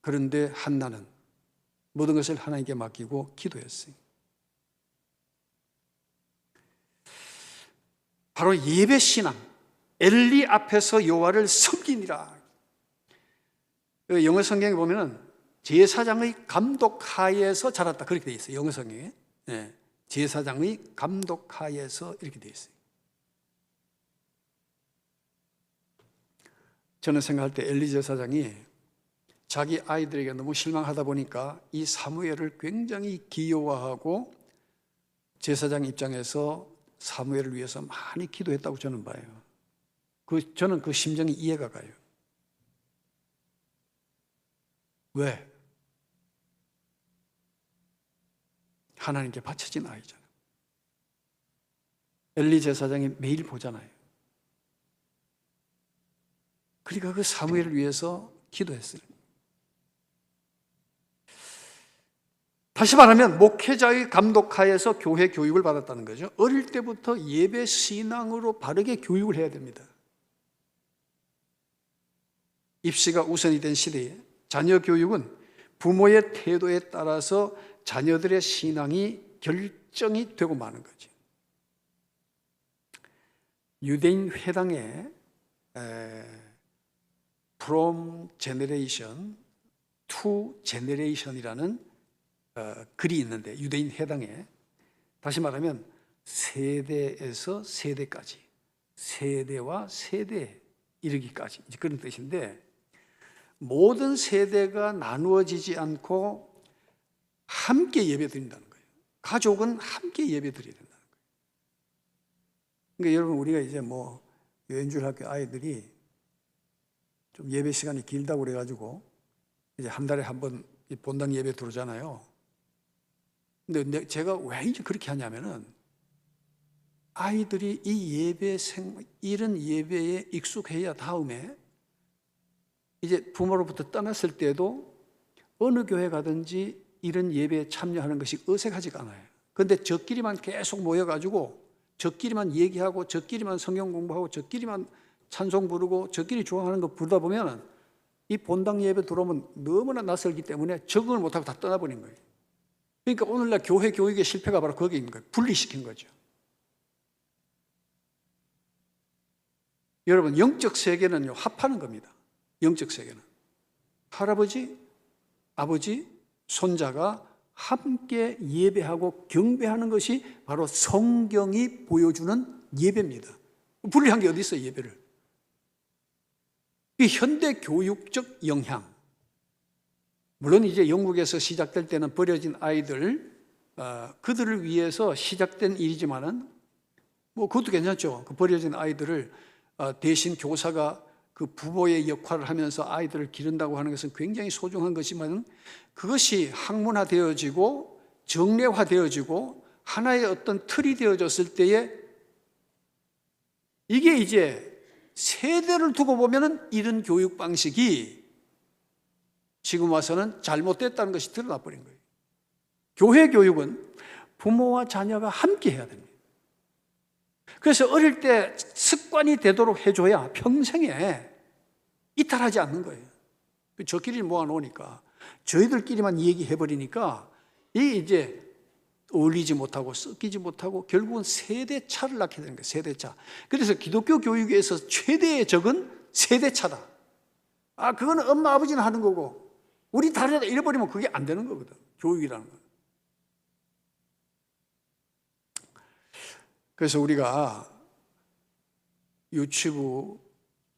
그런데 한나는 모든 것을 하나님께 맡기고 기도했어요. 바로 예배신앙, 엘리 앞에서 여호와를 섬기니라. 영어 성경에 보면은 제사장의 감독하에서 자랐다, 그렇게 돼 있어요. 영어 성경에. 제사장의 감독하에서 이렇게 되어 있어요. 저는 생각할 때 엘리 제사장이 자기 아이들에게 너무 실망하다 보니까 이 사무엘을 굉장히 기여화하고 제사장 입장에서 사무엘을 위해서 많이 기도했다고 저는 봐요. 저는 그 심정이 이해가 가요. 왜? 하나님께 바쳐진 아이잖아요. 엘리 제사장이 매일 보잖아요. 그러니까 그 사무엘을 위해서 기도했어요. 다시 말하면 목회자의 감독하에서 교회 교육을 받았다는 거죠. 어릴 때부터 예배 신앙으로 바르게 교육을 해야 됩니다. 입시가 우선이 된 시대에 자녀 교육은 부모의 태도에 따라서 자녀들의 신앙이 결정이 되고 마는 거죠. 유대인 회당에 From Generation to Generation이라는 글이 있는데, 유대인 회당에, 다시 말하면 세대에서 세대까지, 세대와 세대 이르기까지, 그런 뜻인데, 모든 세대가 나누어지지 않고 함께 예배 드린다는 거예요. 가족은 함께 예배 드려야 된다는 거예요. 그러니까 여러분, 우리가 이제 여인줄 학교 아이들이 좀 예배 시간이 길다고 그래가지고 이제 한 달에 한 번 본당 예배 들어오잖아요. 근데 제가 왜 이제 그렇게 하냐면은, 아이들이 이런 예배에 익숙해야 다음에 이제 부모로부터 떠났을 때도 어느 교회 가든지 이런 예배에 참여하는 것이 어색하지가 않아요. 그런데 저끼리만 계속 모여가지고 저끼리만 얘기하고 저끼리만 성경 공부하고 저끼리만 찬송 부르고 저끼리 좋아하는 거 부르다 보면 이 본당 예배 들어오면 너무나 낯설기 때문에 적응을 못하고 다 떠나버린 거예요. 그러니까 오늘날 교회 교육의 실패가 바로 거기에 있는 거예요. 분리시킨 거죠. 여러분, 영적 세계는요, 합하는 겁니다. 영적 세계는 할아버지, 아버지, 손자가 함께 예배하고 경배하는 것이 바로 성경이 보여주는 예배입니다. 분리한 게 어디 있어요, 예배를. 이 현대 교육적 영향, 물론 이제 영국에서 시작될 때는 버려진 아이들, 그들을 위해서 시작된 일이지만은 그것도 괜찮죠. 그 버려진 아이들을 대신 교사가 그 부모의 역할을 하면서 아이들을 기른다고 하는 것은 굉장히 소중한 것이지만, 그것이 학문화되어지고 정례화되어지고 하나의 어떤 틀이 되어졌을 때에 이게 이제 세대를 두고 보면은 이런 교육 방식이 지금 와서는 잘못됐다는 것이 드러나 버린 거예요. 교회 교육은 부모와 자녀가 함께 해야 됩니다. 그래서 어릴 때 습관이 되도록 해줘야 평생에 이탈하지 않는 거예요. 저끼리 모아놓으니까, 저희들끼리만 얘기해버리니까 이제 어울리지 못하고 섞이지 못하고 결국은 세대차를 낳게 되는 거예요. 세대차. 그래서 기독교 교육에서 최대의 적은 세대차다. 그거는 엄마 아버지는 하는 거고 우리 다르다 이래버리면 그게 안 되는 거거든, 교육이라는 건. 그래서 우리가 유치부,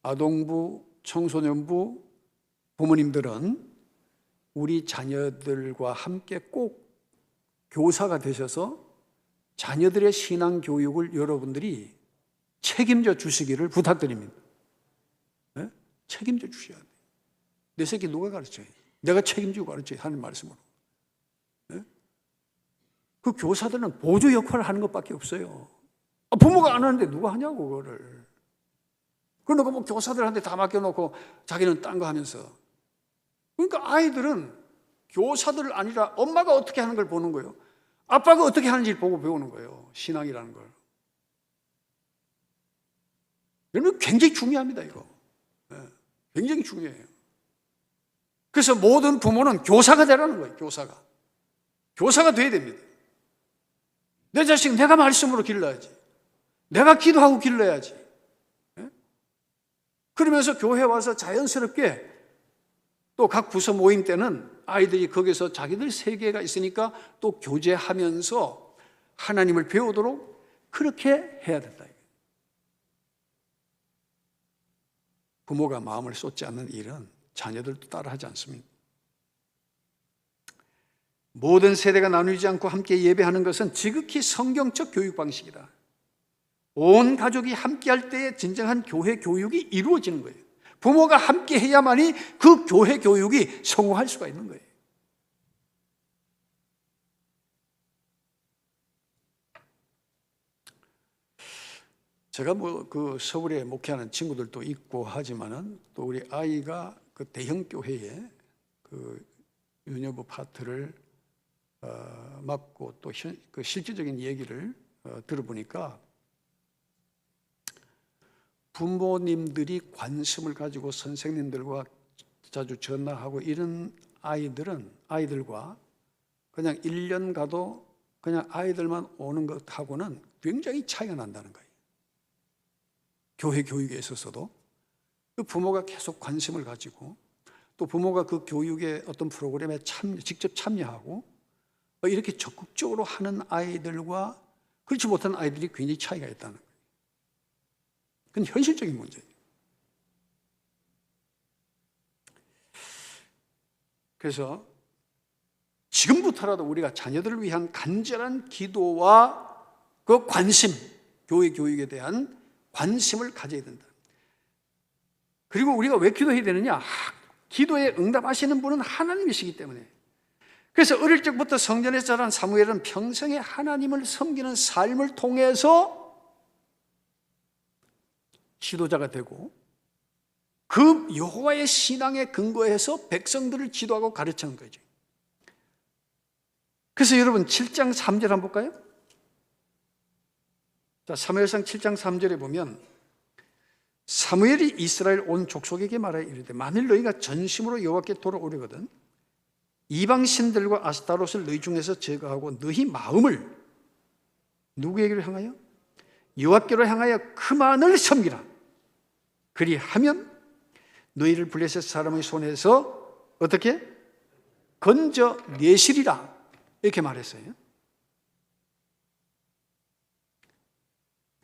아동부, 청소년부 부모님들은 우리 자녀들과 함께 꼭 교사가 되셔서 자녀들의 신앙 교육을 여러분들이 책임져 주시기를 부탁드립니다. 네? 책임져 주셔야 돼요. 내 새끼 누가 가르쳐요? 내가 책임지고 가르쳐요, 하는 말씀으로. 네? 그 교사들은 보조 역할을 하는 것밖에 없어요. 부모가 안 하는데 누가 하냐고, 그거를. 그러니까 교사들한테 다 맡겨놓고 자기는 딴 거 하면서. 그러니까 아이들은 교사들 아니라 엄마가 어떻게 하는 걸 보는 거예요. 아빠가 어떻게 하는지 보고 배우는 거예요, 신앙이라는 걸. 여러분, 굉장히 중요합니다, 이거. 네, 굉장히 중요해요. 그래서 모든 부모는 교사가 되라는 거예요, 교사가. 교사가 돼야 됩니다. 내 자식 내가 말씀으로 길러야지. 내가 기도하고 길러야지. 네? 그러면서 교회 와서 자연스럽게 또 각 부서 모임 때는 아이들이 거기서 자기들 세계가 있으니까 또 교제하면서 하나님을 배우도록 그렇게 해야 된다. 부모가 마음을 쏟지 않는 일은 자녀들도 따라하지 않습니다. 모든 세대가 나누지 않고 함께 예배하는 것은 지극히 성경적 교육 방식이다. 온 가족이 함께할 때에 진정한 교회 교육이 이루어지는 거예요. 부모가 함께 해야만이 그 교회 교육이 성공할 수가 있는 거예요. 제가 그 서울에 목회하는 친구들도 있고 하지만은 또 우리 아이가 그 대형 교회에 그 유년부 파트를 맡고 또 그 실질적인 얘기를 들어보니까 부모님들이 관심을 가지고 선생님들과 자주 전화하고 이런 아이들과 그냥 1년 가도 그냥 아이들만 오는 것하고는 굉장히 차이가 난다는 거예요. 교회 교육에 있어서도 그 부모가 계속 관심을 가지고 또 부모가 그 교육의 어떤 프로그램에 직접 참여하고 이렇게 적극적으로 하는 아이들과 그렇지 못한 아이들이 굉장히 차이가 있다는 거예요. 그건 현실적인 문제예요. 그래서 지금부터라도 우리가 자녀들을 위한 간절한 기도와 그 관심, 교회 교육에 대한 관심을 가져야 된다. 그리고 우리가 왜 기도해야 되느냐? 기도에 응답하시는 분은 하나님이시기 때문에. 그래서 어릴 적부터 성전에서 자란 사무엘은 평생에 하나님을 섬기는 삶을 통해서 지도자가 되고 그 여호와의 신앙에 근거해서 백성들을 지도하고 가르치는 거죠. 그래서 여러분 7장 3절 한번 볼까요? 자, 사무엘상 7장 3절에 보면 사무엘이 이스라엘 온 족속에게 말하여 이르되 만일 너희가 전심으로 여호와께 돌아오려거든 이방 신들과 아스타롯을 너희 중에서 제거하고 너희 마음을 누구에게로 향하여? 여호와께로 향하여 그만을 섬기라. 그리하면 너희를 블레셋 사람의 손에서 어떻게? 건져내시리라. 이렇게 말했어요.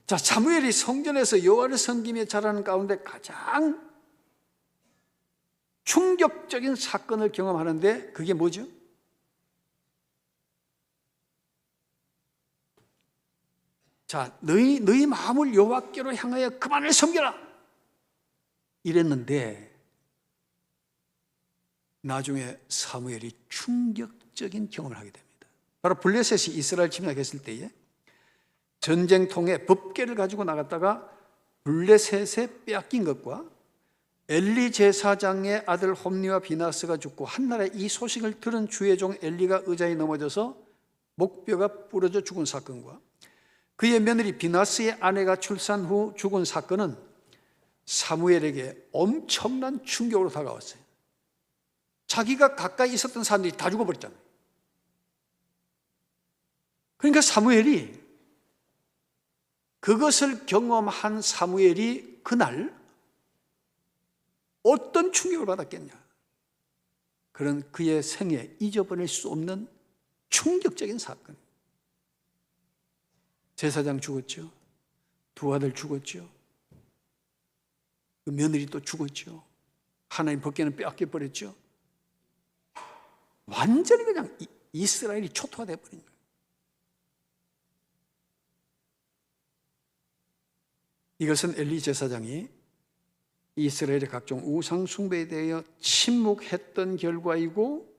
자, 사무엘이 성전에서 여호와를 섬기며 자라는 가운데 가장 충격적인 사건을 경험하는데 그게 뭐죠? 자, 너희 마음을 여호와께로 향하여 그만을 섬겨라. 이랬는데 나중에 사무엘이 충격적인 경험을 하게 됩니다. 바로 블레셋이 이스라엘 침략했을 때에 전쟁통에 법궤를 가지고 나갔다가 블레셋에 빼앗긴 것과 엘리 제사장의 아들 홈니와 비나스가 죽고 한날에 이 소식을 들은 주의 종 엘리가 의자에 넘어져서 목뼈가 부러져 죽은 사건과 그의 며느리 비나스의 아내가 출산 후 죽은 사건은 사무엘에게 엄청난 충격으로 다가왔어요. 자기가 가까이 있었던 사람들이 다 죽어버렸잖아요. 그러니까 사무엘이 그것을 경험한 사무엘이 그날 어떤 충격을 받았겠냐. 그런 그의 생에 잊어버릴 수 없는 충격적인 사건. 제사장 죽었죠. 두 아들 죽었죠. 그 며느리 또 죽었죠. 하나님 법궤는 빼앗겨버렸죠. 완전히 그냥 이스라엘이 초토화되어 버린 거예요. 이것은 엘리 제사장이 이스라엘의 각종 우상 숭배에 대하여 침묵했던 결과이고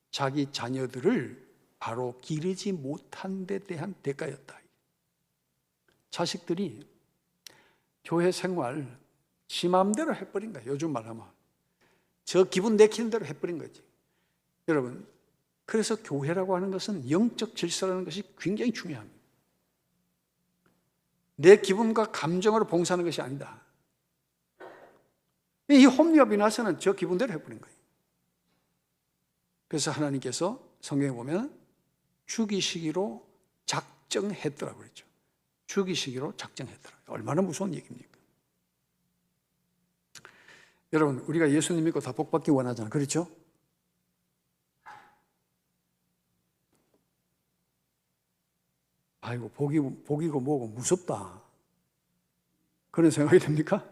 자기 자녀들을 바로 기르지 못한 데 대한 대가였다. 자식들이 교회 생활 지 마음대로 해버린 거야. 요즘 말하면 저 기분 내키는 대로 해버린 거지. 여러분, 그래서 교회라고 하는 것은 영적 질서라는 것이 굉장히 중요합니다. 내 기분과 감정으로 봉사하는 것이 아니다. 이 홈리와 비나스는 저 기분대로 해버린 거예요. 그래서 하나님께서 성경에 보면 죽이시기로 작정했더라고 그랬죠. 죽이시기로 작정했더라. 얼마나 무서운 얘기입니까? 여러분, 우리가 예수님 믿고 다 복받기 원하잖아요. 그렇죠? 아이고, 복이고 뭐고 무섭다, 그런 생각이 듭니까?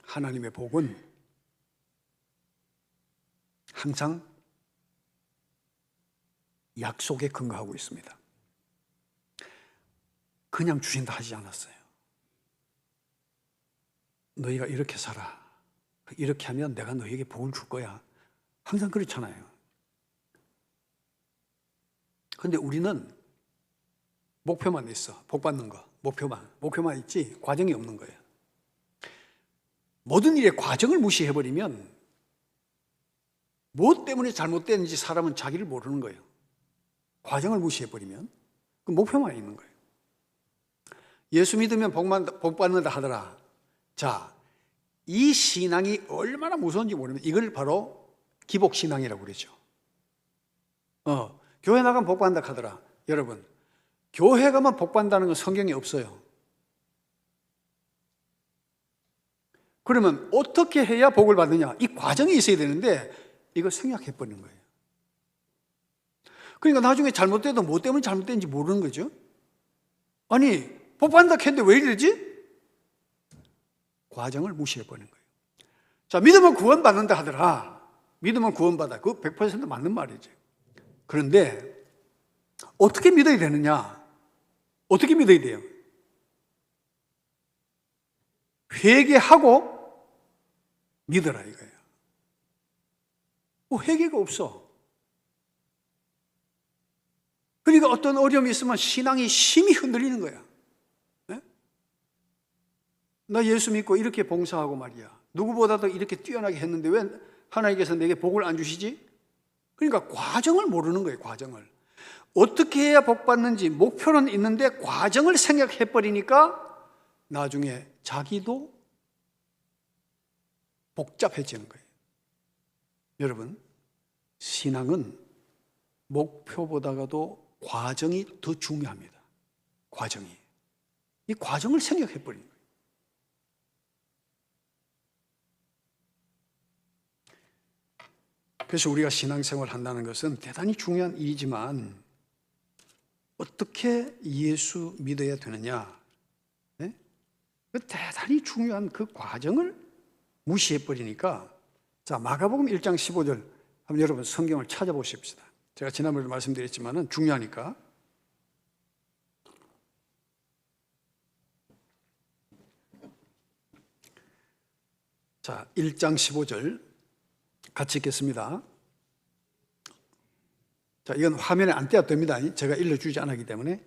하나님의 복은 항상 약속에 근거하고 있습니다. 그냥 주신다 하지 않았어요. 너희가 이렇게 살아, 이렇게 하면 내가 너희에게 복을 줄 거야. 항상 그렇잖아요. 그런데 우리는 목표만 있어. 복 받는 거. 목표만 있지 과정이 없는 거예요. 모든 일의 과정을 무시해버리면 무엇 때문에 잘못됐는지 사람은 자기를 모르는 거예요. 과정을 무시해버리면 그 목표만 있는 거예요. 예수 믿으면 복 받는다 하더라. 자, 이 신앙이 얼마나 무서운지 모르면 이걸 바로 기복신앙이라고 그러죠. 교회 나가면 복 받는다 하더라. 여러분, 교회 가면 복 받는다는 건 성경에 없어요. 그러면 어떻게 해야 복을 받느냐? 이 과정이 있어야 되는데 이거 생략해버리는 거예요. 그러니까 나중에 잘못돼도 뭐 때문에 잘못된지 모르는 거죠. 아니, 복 받는다 했는데 왜 이러지? 과정을 무시해버리는 거예요. 자, 믿으면 구원받는다 하더라. 믿으면 구원받아. 그거 100% 맞는 말이죠. 그런데 어떻게 믿어야 되느냐? 어떻게 믿어야 돼요? 회개하고 믿어라 이거예요. 회개가 없어. 그러니까 어떤 어려움이 있으면 신앙이 심히 흔들리는 거야. 네? 나 예수 믿고 이렇게 봉사하고 말이야. 누구보다도 이렇게 뛰어나게 했는데 왜 하나님께서 내게 복을 안 주시지? 그러니까 과정을 모르는 거예요. 과정을. 어떻게 해야 복 받는지 목표는 있는데 과정을 생각해버리니까 나중에 자기도 복잡해지는 거예요. 여러분, 신앙은 목표보다도 과정이 더 중요합니다. 과정이. 이 과정을 생각해버리는 거예요. 그래서 우리가 신앙생활을 한다는 것은 대단히 중요한 일이지만 어떻게 예수 믿어야 되느냐? 네? 그 대단히 중요한 그 과정을 무시해버리니까, 자, 마가복음 1장 15절 한번 여러분 성경을 찾아보십시다. 제가 지난번에도 말씀드렸지만 중요하니까. 자, 1장 15절 같이 읽겠습니다. 자, 이건 화면에 안 떼어도 됩니다. 제가 일러주지 않았기 때문에.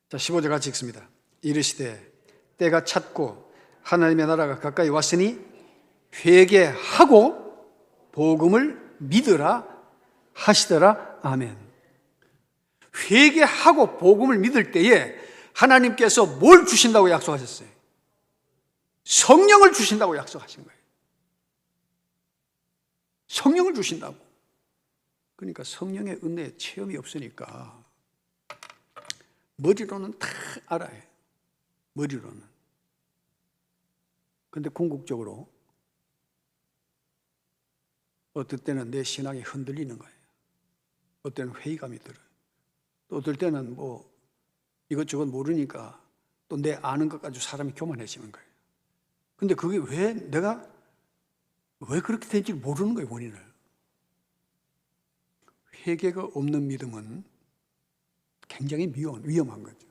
자, 15절 같이 읽습니다. 이르시되 때가 찼고 하나님의 나라가 가까이 왔으니 회개하고 복음을 믿으라 하시더라. 아멘. 회개하고 복음을 믿을 때에 하나님께서 뭘 주신다고 약속하셨어요? 성령을 주신다고 약속하신 거예요. 성령을 주신다고. 그러니까 성령의 은혜의 체험이 없으니까 머리로는 다 알아요. 머리로는. 그런데 궁극적으로 어떨 때는 내 신앙이 흔들리는 거예요. 어떨 때는 회의감이 들어요. 또 어떨 때는 뭐 이것저것 모르니까 또 내 아는 것 가지고 사람이 교만해지는 거예요. 근데 그게 왜 그렇게 된지 모르는 거예요, 원인을. 회개가 없는 믿음은 굉장히 위험한 거죠.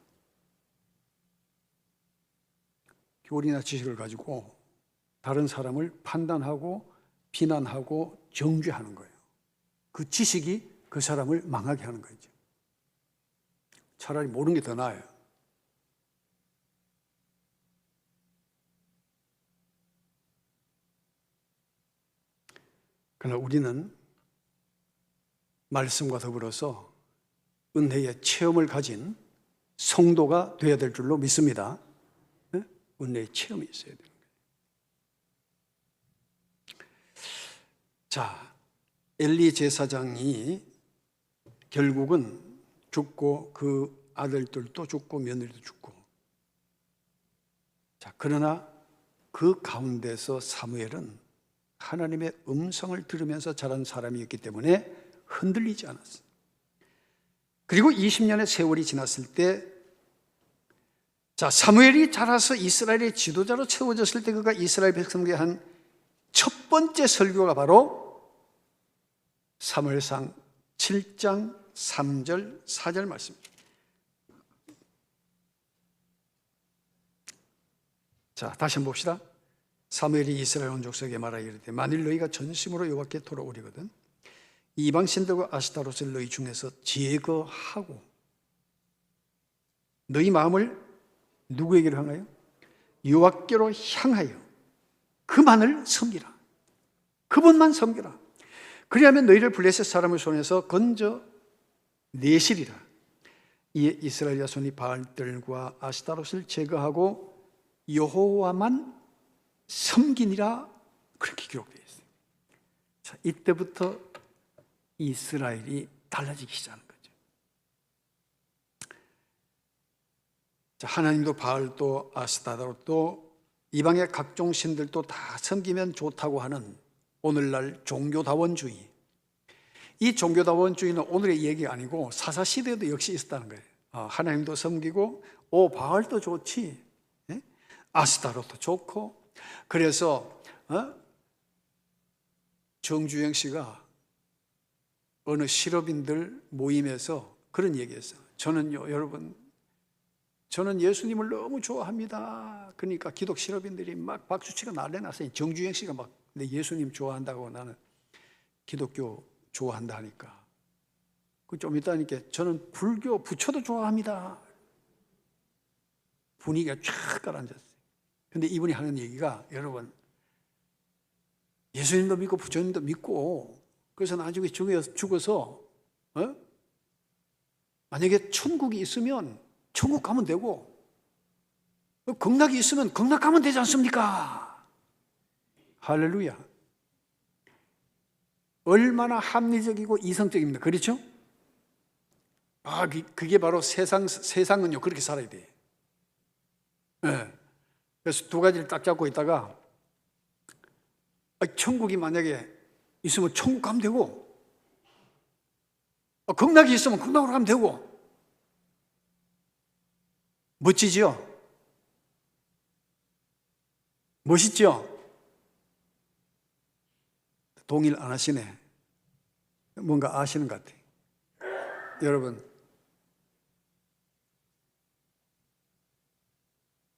교리나 지식을 가지고 다른 사람을 판단하고 비난하고 정죄하는 거예요. 그 지식이 그 사람을 망하게 하는 거죠. 차라리 모르는 게 더 나아요. 그러나 우리는 말씀과 더불어서 은혜의 체험을 가진 성도가 되어야 될 줄로 믿습니다. 네? 은혜의 체험이 있어야 되는 거예요. 자, 엘리 제사장이 결국은 죽고 그 아들들도 죽고 며느리도 죽고. 자, 그러나 그 가운데서 사무엘은 하나님의 음성을 들으면서 자란 사람이었기 때문에 흔들리지 않았어요. 그리고 20년의 세월이 지났을 때, 자, 사무엘이 자라서 이스라엘의 지도자로 채워졌을 때 그가 이스라엘 백성에게 한 첫 번째 설교가 바로 사무엘상 7장 3절 4절 말씀입니다. 자, 다시 한번 봅시다. 사무엘이 이스라엘 온 족속에게 말하여 이르되 만일 너희가 전심으로 여호와께 돌아오리거든 이방 신들과 아스타롯을 너희 중에서 제거하고 너희 마음을 누구에게로 향하여? 여호와께로 향하여 그만을 섬기라. 그분만 섬기라. 그리하면 너희를 블레셋 사람의 손에서 건져 내시리라. 이에 이스라엘 자손이 바알들과 아스타롯을 제거하고 여호와만 섬기니라. 그렇게 기록되어 있어요. 자, 이때부터 이스라엘이 달라지기 시작하는 거죠. 자, 하나님도 바알도 아스타롯도 이방의 각종 신들도 다 섬기면 좋다고 하는 오늘날 종교다원주의. 이 종교다원주의는 오늘의 얘기가 아니고 사사시대에도 역시 있었다는 거예요. 하나님도 섬기고 바알도 좋지, 아스타롯도 좋고. 그래서 정주영 씨가 어느 실업인들 모임에서 그런 얘기했어요. 저는요, 여러분, 저는 예수님을 너무 좋아합니다. 그러니까 기독 실업인들이 막 박수치고 난리 났어요. 정주영 씨가 막 내 예수님 좋아한다고 나는 기독교 좋아한다 하니까. 좀 이따 하니까 저는 불교 부처도 좋아합니다. 분위기가 쫙 가라앉았어요. 근데 이분이 하는 얘기가, 여러분, 예수님도 믿고 부처님도 믿고, 그래서 나중에 죽어서 만약에 천국이 있으면 천국 가면 되고, 극락이 있으면 극락 가면 되지 않습니까? 할렐루야. 얼마나 합리적이고 이성적입니다. 그렇죠? 그게 바로 세상은요, 그렇게 살아야 돼. 네. 그래서 두 가지를 딱 잡고 있다가, 천국이 만약에 있으면 천국 가면 되고, 극락이 있으면 극락으로 가면 되고. 멋지죠? 멋있죠? 동의를 안 하시네. 뭔가 아시는 것 같아요. 여러분,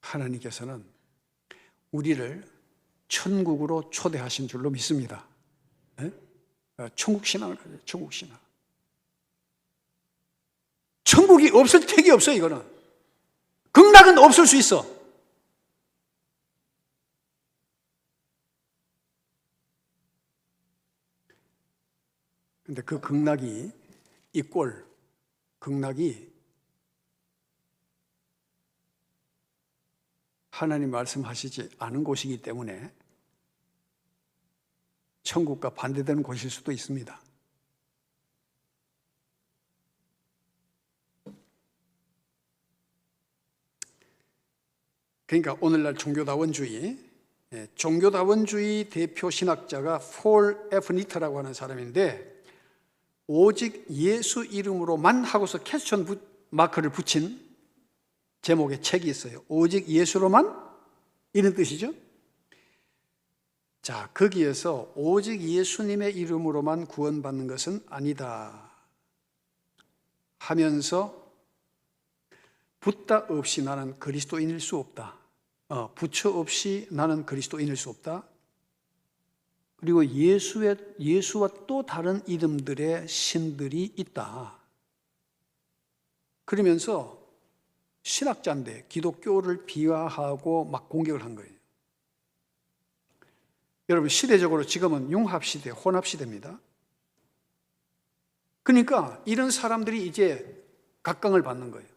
하나님께서는 우리를 천국으로 초대하신 줄로 믿습니다. 천국 신앙을 가져요. 천국 신앙. 천국이 없을 택이 없어요. 이거는. 극락은 없을 수 있어. 근데 그 극락이, 극락이 하나님 말씀하시지 않은 곳이기 때문에 천국과 반대되는 곳일 수도 있습니다. 그러니까 오늘날 종교다원주의 대표 신학자가 폴 F. 니터라고 하는 사람인데, 오직 예수 이름으로만 하고서 퀘스천 마크를 붙인 제목의 책이 있어요. 오직 예수로만? 이런 뜻이죠. 자, 거기에서 오직 예수님의 이름으로만 구원받는 것은 아니다 하면서, 붓다 없이 나는 그리스도인일 수 없다. 부처 없이 나는 그리스도인일 수 없다. 그리고 예수와 또 다른 이름들의 신들이 있다. 그러면서 신학자인데 기독교를 비하하고 막 공격을 한 거예요. 여러분, 시대적으로 지금은 융합시대, 혼합시대입니다. 그러니까 이런 사람들이 이제 각광을 받는 거예요.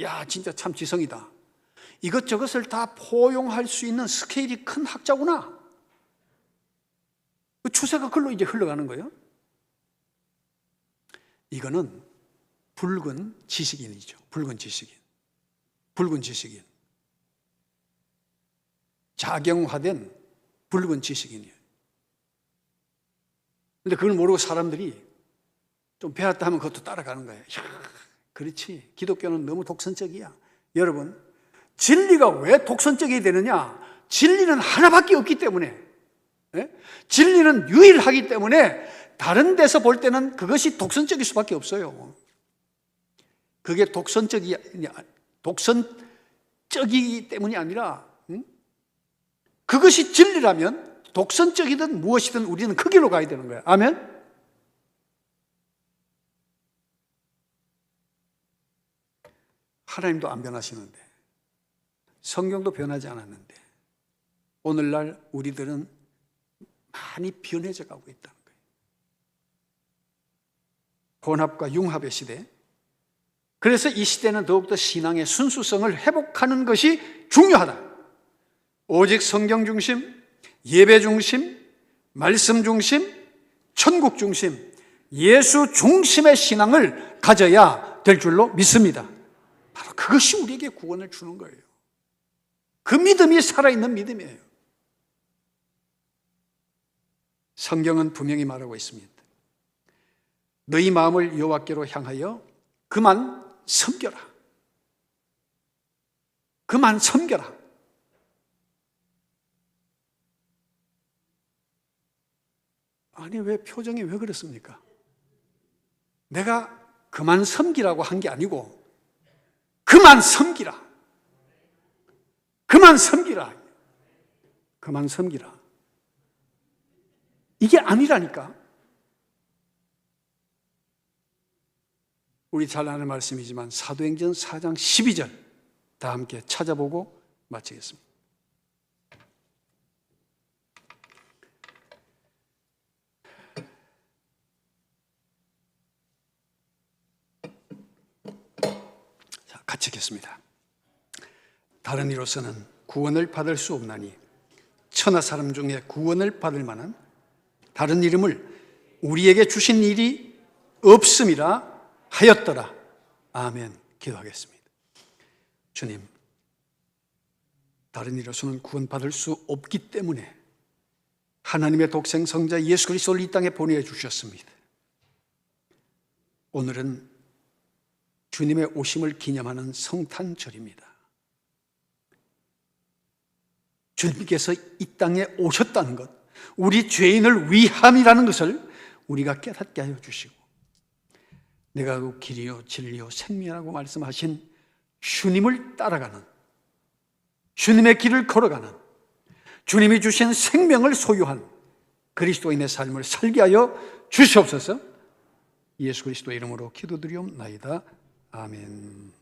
야, 진짜 참 지성이다. 이것저것을 다 포용할 수 있는 스케일이 큰 학자구나. 그 추세가 그걸로 이제 흘러가는 거예요. 이거는 붉은 지식인이죠. 붉은 지식인. 붉은 지식인. 자경화된 붉은 지식인이에요. 근데 그걸 모르고 사람들이 좀 배웠다 하면 그것도 따라가는 거예요. 이야, 그렇지. 기독교는 너무 독선적이야. 여러분, 진리가 왜 독선적이 되느냐? 진리는 하나밖에 없기 때문에, 진리는 유일하기 때문에 다른 데서 볼 때는 그것이 독선적일 수밖에 없어요. 그게 독선적이기 때문이 아니라, 그것이 진리라면 독선적이든 무엇이든 우리는 그 길로 가야 되는 거예요. 아멘? 하나님도 안 변하시는데, 성경도 변하지 않았는데, 오늘날 우리들은 많이 변해져 가고 있다는 거예요. 혼합과 융합의 시대. 그래서 이 시대는 더욱더 신앙의 순수성을 회복하는 것이 중요하다. 오직 성경 중심, 예배 중심, 말씀 중심, 천국 중심, 예수 중심의 신앙을 가져야 될 줄로 믿습니다. 바로 그것이 우리에게 구원을 주는 거예요. 그 믿음이 살아있는 믿음이에요. 성경은 분명히 말하고 있습니다. 너희 마음을 여호와께로 향하여 그만 섬겨라. 그만 섬겨라. 아니, 왜 표정이 왜 그렇습니까? 내가 그만 섬기라고 한 게 아니고 그만 섬기라. 그만 섬기라. 그만 섬기라. 이게 아니라니까. 우리 잘 아는 말씀이지만 사도행전 4장 12절 다 함께 찾아보고 마치겠습니다. 자, 같이 읽겠습니다. 다른 이로서는 구원을 받을 수 없나니 천하 사람 중에 구원을 받을 만한 다른 이름을 우리에게 주신 일이 없음이라 하였더라. 아멘. 기도하겠습니다. 주님, 다른 이로서는 구원받을 수 없기 때문에 하나님의 독생 성자 예수 그리스도를 이 땅에 보내주셨습니다. 오늘은 주님의 오심을 기념하는 성탄절입니다. 주님께서 이 땅에 오셨다는 것, 우리 죄인을 위함이라는 것을 우리가 깨닫게 하여 주시고, 내가 그 길이요 진리요 생명이라고 말씀하신 주님을 따라가는, 주님의 길을 걸어가는, 주님이 주신 생명을 소유한 그리스도인의 삶을 살게 하여 주시옵소서. 예수 그리스도의 이름으로 기도드리옵나이다. 아멘.